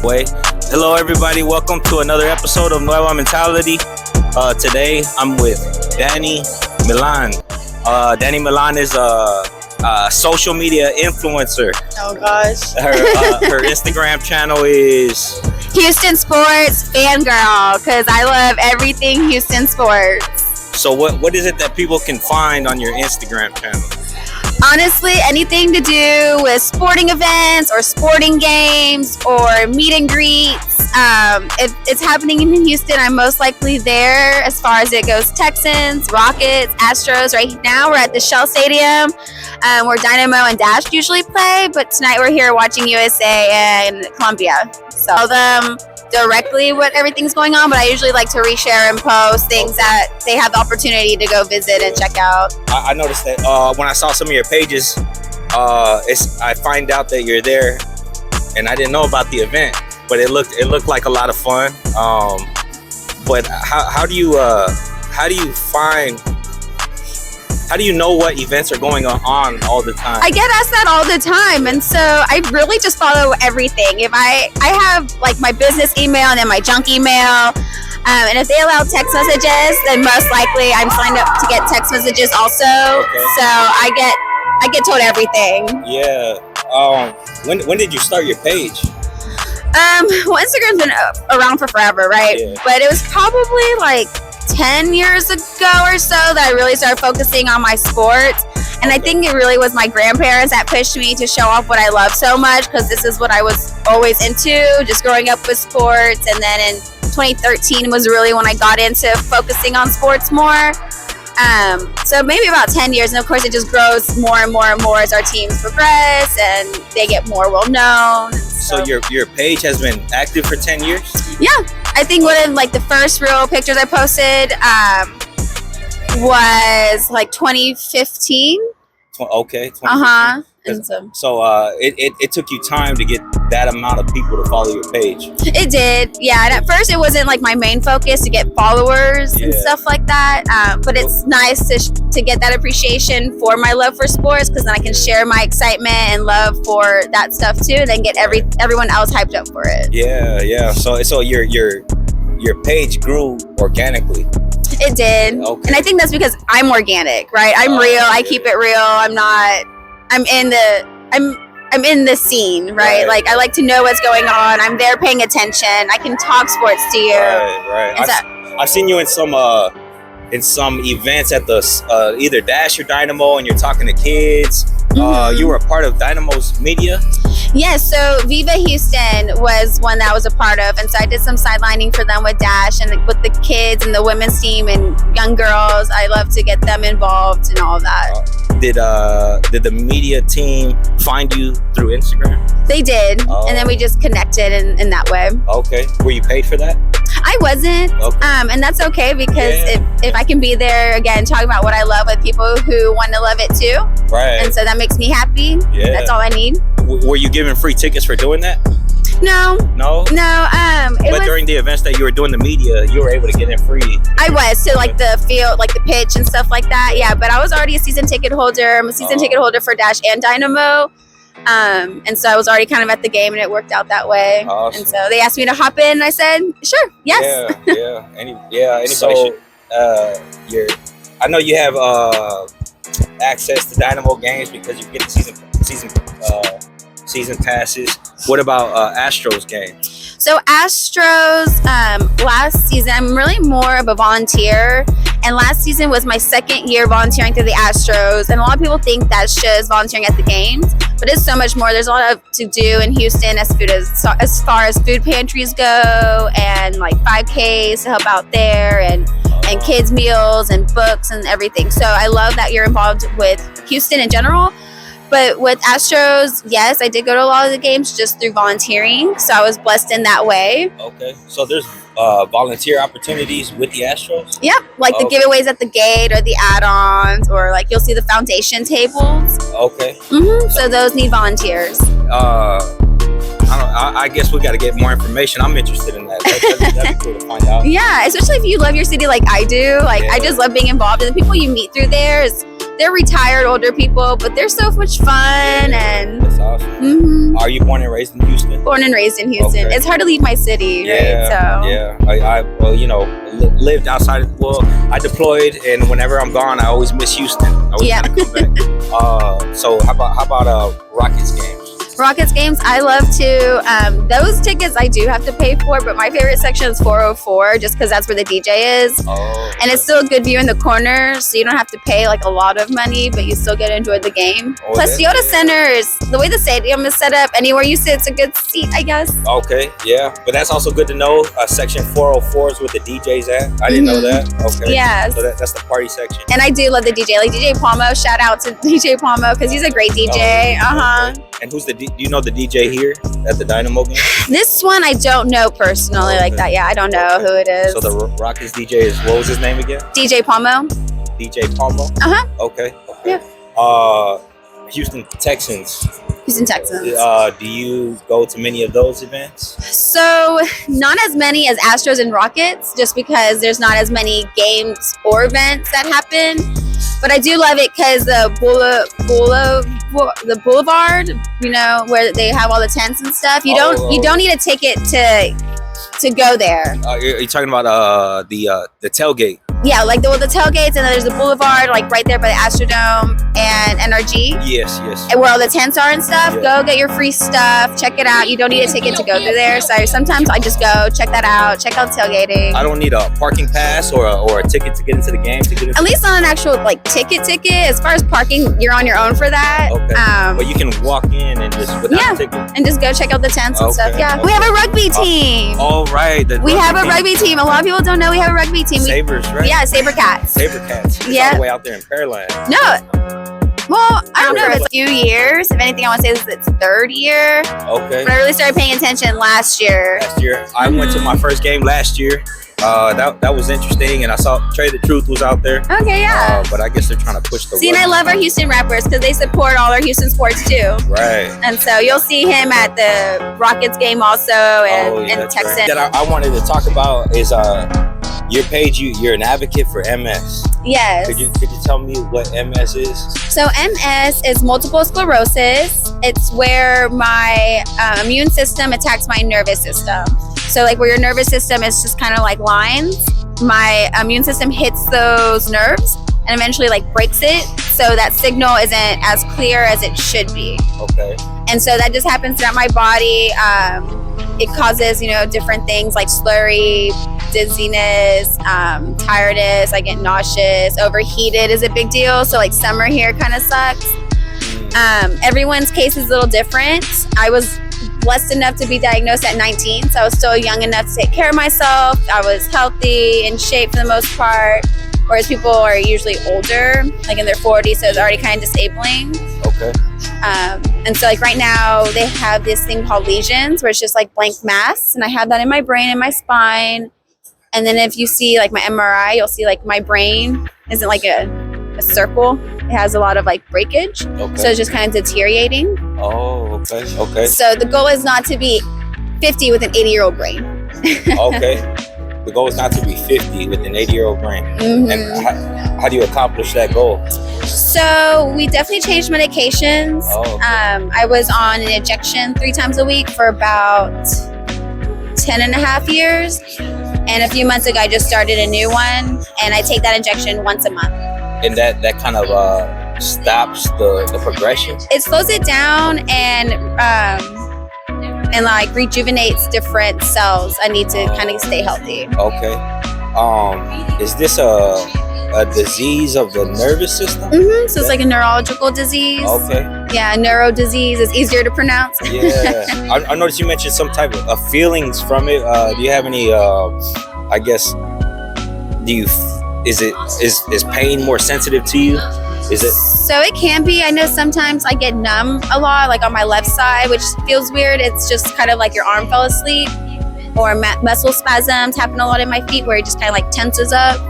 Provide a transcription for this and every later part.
Way. Hello, everybody. Welcome to another episode of Nueva Mentality. Today, I'm with Dani Millan. Dani Millan is a social media influencer. Oh gosh. Her Instagram channel is Houston Sports Fangirl, because I love everything Houston sports. So what is it that people can find on your Instagram channel? Honestly, anything to do with sporting events or sporting games or meet and greets. If it's happening in Houston, I'm most likely there. As far as it goes, Texans, Rockets, Astros. Right now, we're at the Shell Stadium, where Dynamo and Dash usually play. But tonight, we're here watching USA and Colombia. So tell them directly what everything's going on, but I usually like to reshare and post things that they have the opportunity to go visit and check out. I noticed that when I saw some of your pages, I find out that you're there, and I didn't know about the event, but it looked like a lot of fun. But how do you know what events are going on all the time? I get asked that all the time, and so I really just follow everything. If I have like my business email and then my junk email, and if they allow text messages, then most likely I'm signed up to get text messages also. Okay. So I get told everything. Yeah. When did you start your page? Well, Instagram's been around for forever, right? Yeah. But it was probably like 10 years ago or so that I really started focusing on my sports. And I think it really was my grandparents that pushed me to show off what I love so much, because this is what I was always into, just growing up with sports. And then in 2013 was really when I got into focusing on sports more. So maybe about 10 years. And of course, it just grows more and more and more as our teams progress and they get more well known. So your page has been active for 10 years? Yeah. I think one of like the first real pictures I posted was like 2015. Okay. 2015. Uh-huh. So it took you time to get that amount of people to follow your page. It did, yeah. And at first it wasn't like my main focus to get followers and stuff like that. But it's nice to get that appreciation for my love for sports, because then I can share my excitement and love for that stuff too, and then get everyone else hyped up for it. Yeah. So your page grew organically. It did. Okay. And I think that's because I'm organic, right? I'm real. I keep it real. I'm in the scene, right? Like I like to know what's going on. I'm there paying attention. I can talk sports to you. Right. I've seen you in some events at the either Dash or Dynamo, and you're talking to kids. You were a part of Dynamo's media? Yes, so Viva Houston was one that I was a part of, and so I did some sidelining for them with Dash and with the kids and the women's team and young girls. I love to get them involved and all of that. Did the media team find you through Instagram? They did, and then we just connected in that way. Okay. Were you paid for that? I wasn't, and that's okay, because if I can be there again talking about what I love with people who want to love it too, right? And so that makes me happy. Yeah, that's all I need. Were you given free tickets for doing that? No. But during the events that you were doing the media, you were able to get in free. I was, to like the field, like the pitch and stuff like that. Yeah, but I was already a season ticket holder. I'm a season ticket holder for Dash and Dynamo. And so I was already kind of at the game, and it worked out that way. Awesome. And so they asked me to hop in, and I said, sure, yes. Anybody should. I know you have access to Dynamo games because you get season passes. What about Astros games? So Astros, last season, I'm really more of a volunteer. And last season was my second year volunteering through the Astros. And a lot of people think that's just volunteering at the games, but it's so much more. There's a lot to do in Houston as far as food pantries go, and like 5Ks to help out there, and kids meals and books and everything. So I love that you're involved with Houston in general. But with Astros, yes, I did go to a lot of the games just through volunteering. So I was blessed in that way. Okay. So there's volunteer opportunities with the Astros? Yep. Like the giveaways at the gate, or the add-ons, or like you'll see the foundation tables. Okay. So those need volunteers. I guess we got to get more information. I'm interested in that. That'd be cool to find out. Yeah, especially if you love your city like I do. I just love being involved. And the people you meet through there is they're retired older people, but they're so much fun. And That's awesome. Are you born and raised in Houston? Born and raised in Houston. Okay. It's hard to leave my city, right? So Yeah. I well, you know, lived outside of, well, I deployed, and whenever I'm gone, I always miss Houston. I always Yeah. wanna come back. So how about Rockets games? Rockets games, I love to. Those tickets I do have to pay for, but my favorite section is 404, just because that's where the DJ is. Oh, And it's still a good view in the corner, so you don't have to pay like a lot of money, but you still get to enjoy the game. Oh, Plus, Toyota Center is the way the stadium is set up. Anywhere you sit, it's a good seat, I guess. okay, yeah, but that's also good to know. Section 404 is with the DJs at. I didn't know that. Okay, Yes. So that's the party section. And I do love the DJ, like DJ Palmo. Shout out to DJ Palmo because he's a great DJ. Okay. And who's do you know the DJ here at the Dynamo game? This one I don't know personally like that. Yeah, I don't know who it is. So the Rockets DJ is, what was his name again? DJ Palmo. DJ Palmo. Okay. Yeah. Houston Texans. Houston Texans. Do you go to many of those events? So not as many as Astros and Rockets, just because there's not as many games or events that happen. But I do love it because the boulevard, you know, where they have all the tents and stuff. You don't need a ticket to go there. You're talking about the tailgate. Yeah, like the tailgates, and then there's the boulevard, like right there by the Astrodome and NRG. Yes. And where all the tents are and stuff. Yeah. Go get your free stuff. Check it out. You don't need a ticket to go through there. So sometimes I just go check that out. Check out tailgating. I don't need a parking pass or a ticket to get into the game. At least not an actual like ticket. As far as parking, you're on your own for that. Okay. But you can walk in and just without a ticket. And just go check out the tents and stuff. Yeah. Okay. We have a rugby team. All right. We have a rugby team. A lot of people don't know we have a rugby team. Sabres, right? Yeah, Saber Cats. Saber Cats. It's Yeah. all the way out there in Pearland. No. Well, I don't know. It's a few years. If anything, I want to say this is its third year. Okay. But I really started paying attention last year. I went to my first game last year. That was interesting, and I saw Trey the Truth was out there. Okay, yeah. But I guess they're trying to push the. See, and I love our Houston rappers because they support all our Houston sports too. Right. And so you'll see him at the Rockets game also, and Texas. Right. That I wanted to talk about is your page. You're an advocate for MS. Yes. Could you tell me what MS is? So MS is multiple sclerosis. It's where my immune system attacks my nervous system. So like where your nervous system is just kind of like lines, my immune system hits those nerves and eventually like breaks it. So that signal isn't as clear as it should be. Okay. And so that just happens throughout my body. It causes, different things like slurry, dizziness, tiredness. I get nauseous. Overheated is a big deal. So like summer here kind of sucks. Everyone's case is a little different. I was blessed enough to be diagnosed at 19, so I was still young enough to take care of myself. I was healthy, in shape for the most part, whereas people are usually older, like in their 40s, so it's already kind of disabling. Okay. And so like right now they have this thing called lesions, where it's just like blank mass, and I have that in my brain and my spine. And then if you see like my MRI, you'll see like my brain isn't like a circle. It has a lot of like breakage. Okay. So it's just kind of deteriorating. Oh, okay. So the goal is not to be 50 with an 80-year-old brain. Okay. The goal is not to be 50 with an 80-year-old brain. Mm-hmm. And how do you accomplish that goal? So we definitely changed medications. Oh, okay. I was on an injection 3 times a week for about 10 and a half years. And a few months ago, I just started a new one, and I take that injection once a month. And that kind of stops the progression? It slows it down and like rejuvenates different cells. I need to kind of stay healthy. Okay. Is this a disease of the nervous system? Mm-hmm. So it's like a neurological disease. Okay. Yeah, neuro disease is easier to pronounce. Yeah. I noticed you mentioned some type of feelings from it. Do you have any, I guess, is pain more sensitive to you? Is it? So it can be. I know sometimes I get numb a lot, like on my left side, which feels weird. It's just kind of like your arm fell asleep, or muscle spasms happen a lot in my feet where it just kind of like tenses up.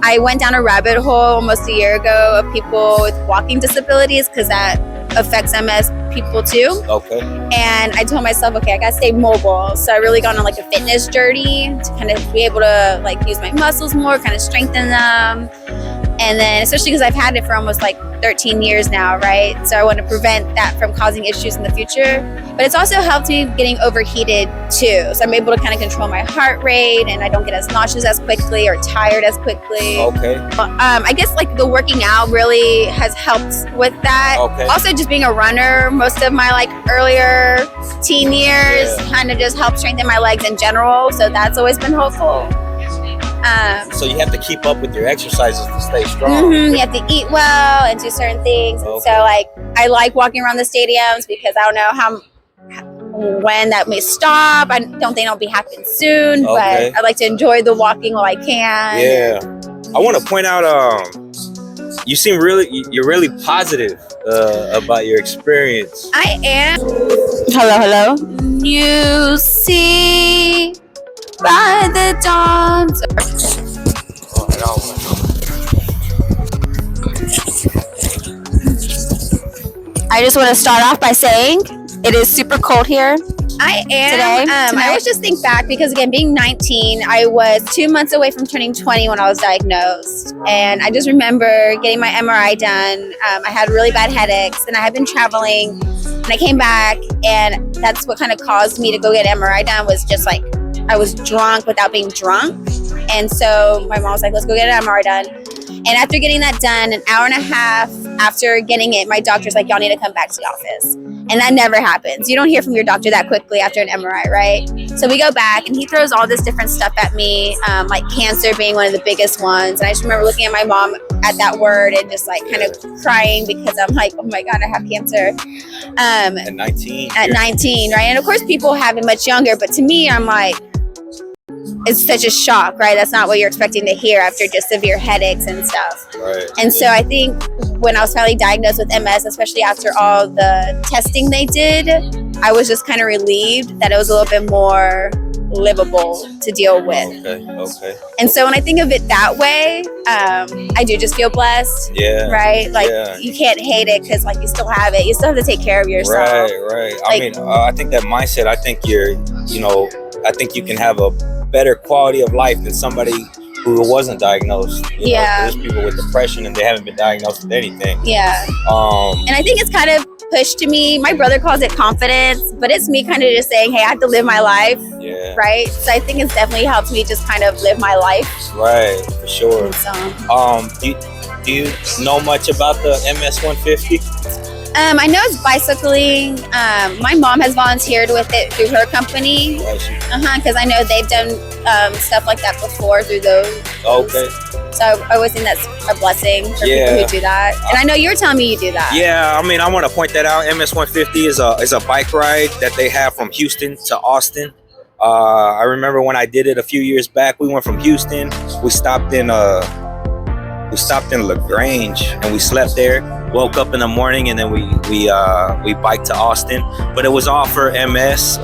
I went down a rabbit hole almost a year ago of people with walking disabilities because that affects MS people too. Okay. And I told myself, okay, I gotta stay mobile. So I really got on like a fitness journey to kind of be able to like use my muscles more, kind of strengthen them. And then, especially because I've had it for almost like 13 years now, right? So I want to prevent that from causing issues in the future. But it's also helped me getting overheated too. So I'm able to kind of control my heart rate, and I don't get as nauseous as quickly or tired as quickly. Okay. I guess like the working out really has helped with that. Okay. Also just being a runner most of my like earlier teen years kind of just helped strengthen my legs in general. So that's always been helpful. So you have to keep up with your exercises to stay strong. You have to eat well and do certain things. And so like I like walking around the stadiums because I don't know when that may stop. I don't think it'll be happening soon, but I like to enjoy the walking while I can. Yeah. I want to point out you seem you're really positive about your experience. I am. Hello. You see by the dawn's. I just want to start off by saying it is super cold here. I am. Today. I always just think back because, again, being 19, I was 2 months away from turning 20 when I was diagnosed. And I just remember getting my MRI done. I had really bad headaches, and I had been traveling. And I came back, and that's what kind of caused me to go get MRI done, was just like I was drunk without being drunk. And so my mom was like, let's go get an MRI done. And after getting that done, an hour and a half after getting it, my doctor's like, y'all need to come back to the office. And that never happens. You don't hear from your doctor that quickly after an MRI, right? So we go back, and he throws all this different stuff at me, like cancer being one of the biggest ones. And I just remember looking at my mom at that word and just like kind of crying because I'm like, oh my God, I have cancer. At 19. At 19, right? And of course, people have it much younger, but to me, I'm like, it's such a shock, right? That's not what you're expecting to hear after just severe headaches and stuff. Right. And so I think when I was finally diagnosed with MS, especially after all the testing they did, I was just kind of relieved that it was a little bit more livable to deal with. Okay. And so when I think of it that way, I do just feel blessed. Yeah. Right? Like you can't hate it because like you still have it. You still have to take care of yourself. Right. Like, I mean, I think that mindset, I think I think you can have a better quality of life than somebody who wasn't diagnosed. You know, there's people with depression and they haven't been diagnosed with anything. Yeah. And I think it's kind of pushed to me. My brother calls it confidence, but it's me kind of just saying, hey, I have to live my life. Yeah. Right. So I think it's definitely helped me just kind of live my life. Right, for sure. And so, do you know much about the MS 150? I know it's bicycling. My mom has volunteered with it through her company. Because I know they've done stuff like that before through those. Okay. So I always think that's a blessing for people who do that. And I know you're telling me you do that. Yeah, I mean, I want to point that out. MS 150 is a bike ride that they have from Houston to Austin. I remember when I did it a few years back. We went from Houston. We stopped in LaGrange and we slept there. Woke up in the morning and then we biked to Austin. But it was all for MS,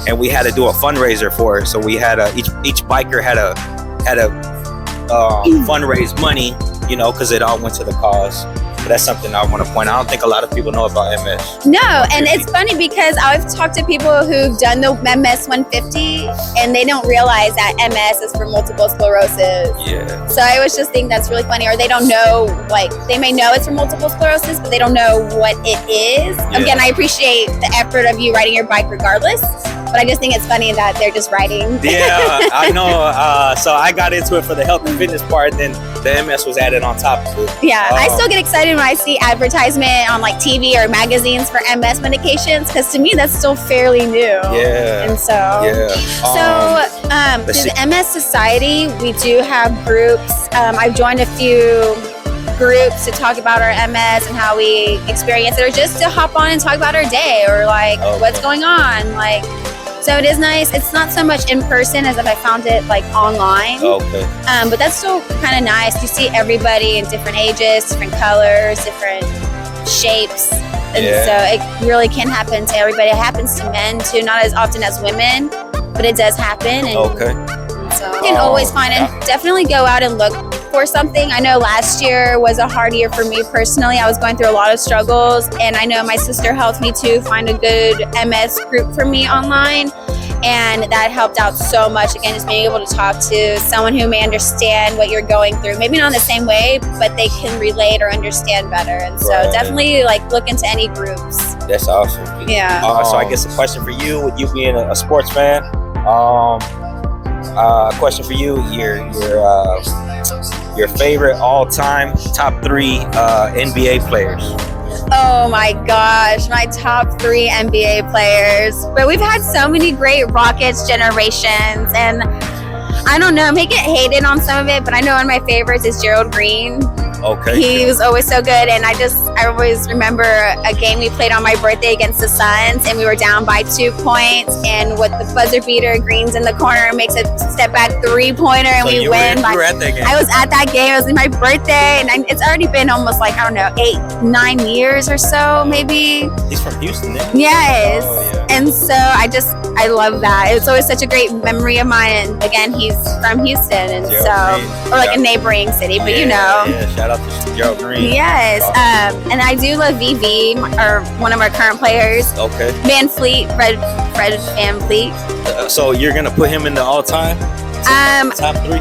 and we had to do a fundraiser for it. So we had each biker had a fundraise money, because it all went to the cause. But that's something I want to point out. I don't think a lot of people know about MS. No, and it's funny because I've talked to people who've done the MS 150 and they don't realize that MS is for multiple sclerosis. Yeah. So I always just think that's really funny, or they don't know, like they may know it's for multiple sclerosis, but they don't know what it is. Yeah. Again, I appreciate the effort of you riding your bike regardless. But I just think it's funny that they're just riding. Yeah, I know. So I got into it for the health and fitness part, then the MS was added on top of it. Yeah, I still get excited when I see advertisement on like TV or magazines for MS medications, because to me that's still fairly new. Yeah. And so, through the MS Society, we do have groups. I've joined a few groups to talk about our MS and how we experience it, or just to hop on and talk about our day, or like what's going on, like. So it is nice. It's not so much in person as if I found it like online. Okay. But that's still kind of nice. You see everybody in different ages, different colors, different shapes. And so it really can happen to everybody. It happens to men too, not as often as women, but it does happen. And so you can always find and definitely go out and look for something. I know last year was a hard year for me personally. I was going through a lot of struggles, and I know my sister helped me to find a good MS group for me online. And that helped out so much. Again, just being able to talk to someone who may understand what you're going through. Maybe not in the same way, but they can relate or understand better. And so definitely like look into any groups. That's awesome. Yeah. So I guess a question for you, with you being a sports fan, a question for you, your favorite all-time top 3 NBA players. Oh my gosh, my top 3 NBA players. But we've had so many great Rockets generations, and I don't know, I may get hated on some of it, but I know one of my favorites is Gerald Green. Okay. He was always so good, and I always remember a game we played on my birthday against the Suns, and we were down by 2 points, and with the buzzer beater, Green's in the corner, makes a step back 3-pointer, and we win. You were at that game. I was at that game. It was my birthday, and it's already been almost like, I don't know, 8-9 years or so, maybe. He's from Houston, yeah? Yes. Oh, yeah. And so I love that. It's always such a great memory of mine. And again, he's from Houston, and or like a neighboring city, but you know. Yeah, shout out to Gerald Green. Yes. And I do love VV, or one of our current players. Okay. Van Fleet, Fred Van Fleet. So you're gonna put him in the all-time top 3?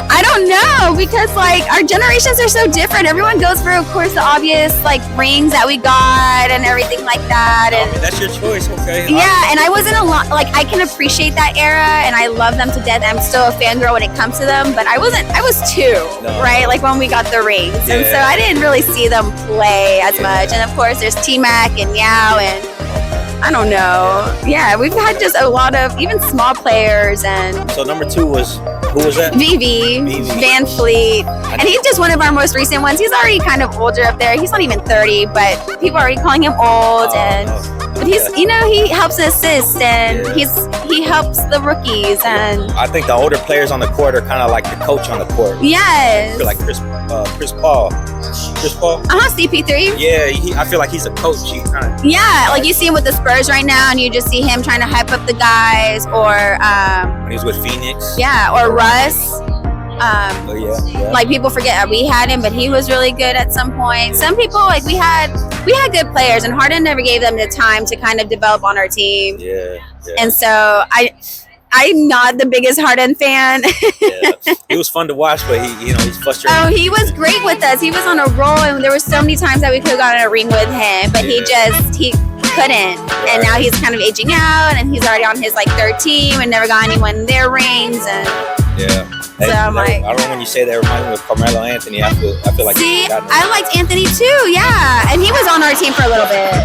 I don't know, because like our generations are so different. Everyone goes for, of course, the obvious like rings that we got and everything like that. And that's your choice, okay? Yeah, and I wasn't like, I can appreciate that era, and I love them to death. I'm still a fangirl when it comes to them, but I was 2, right? Like when we got the rings, and so I didn't really see them play as much. And of course, there's T-Mac and Yao, and I don't know. Yeah, we've had just a lot of even small players. And so number 2 was, who was that? VV, Van Fleet. And he's just one of our most recent ones. He's already kind of older up there. He's not even 30, but people are already calling him old. But he's, you know, he helps assist, and he helps the rookies. And I think the older players on the court are kind of like the coach on the court. Yes. I feel like Chris Paul. CP3. Yeah, I feel like he's a coach. He kind of. Yeah, like you see him with the Spurs right now, and you just see him trying to hype up the guys, or when he was with Phoenix. Yeah, or Russ. Like people forget we had him, but he was really good at some point. Some people, like we had good players, and Harden never gave them the time to kind of develop on our team. Yeah. And so I'm not the biggest Harden fan. He was fun to watch, but he's frustrated. Oh, he was great with us. He was on a roll, and there were so many times that we could have gotten a ring with him, but he couldn't. And now he's kind of aging out, and he's already on his like 3rd team and never got anyone their rings. And so I'm like, I don't know, when you say that, reminds me of Carmelo Anthony. I feel like. See, I liked Anthony too. Yeah, and he was on our team for a little bit.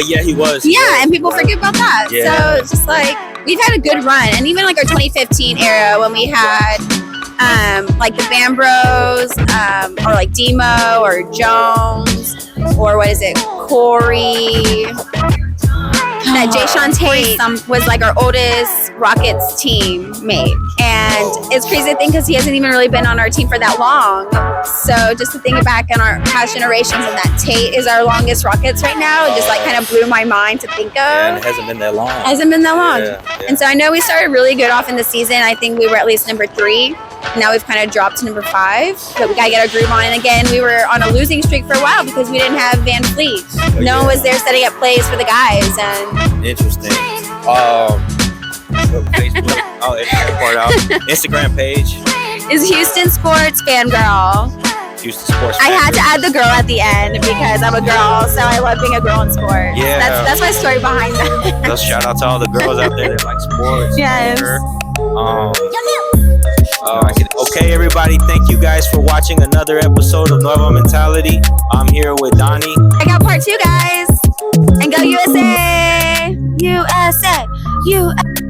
Yeah, he was. Yeah, and people forget about that. Yeah. So it's just like we've had a good run, and even like our 2015 era when we had like the Bam Bros, or like Demo or Jones, or what is it, Corey. That Jay Sean Tate was like our oldest Rockets teammate, and it's crazy to think because he hasn't even really been on our team for that long. So just to think back on our past generations, and that Tate is our longest Rockets right now, it just like kind of blew my mind to think of. Yeah, and it hasn't been that long. And so I know we started really good off in the season. I think we were at least number 3. And now we've kind of dropped to number 5, but we gotta get our groove on. And again, we were on a losing streak for a while because we didn't have Van Fleet. No one was there setting up plays for the guys. And interesting. Facebook, Instagram page is Houston Sports Fangirl. Houston Sports. I had to add the girl at the end because I'm a girl, so I love being a girl in sports. Yeah, that's my story behind that. So shout out to all the girls out there that like sports. Yes. Okay, everybody, thank you guys for watching another episode of Nueva Mentality. I'm here with Dani. I got part 2, guys. And go USA! USA! USA!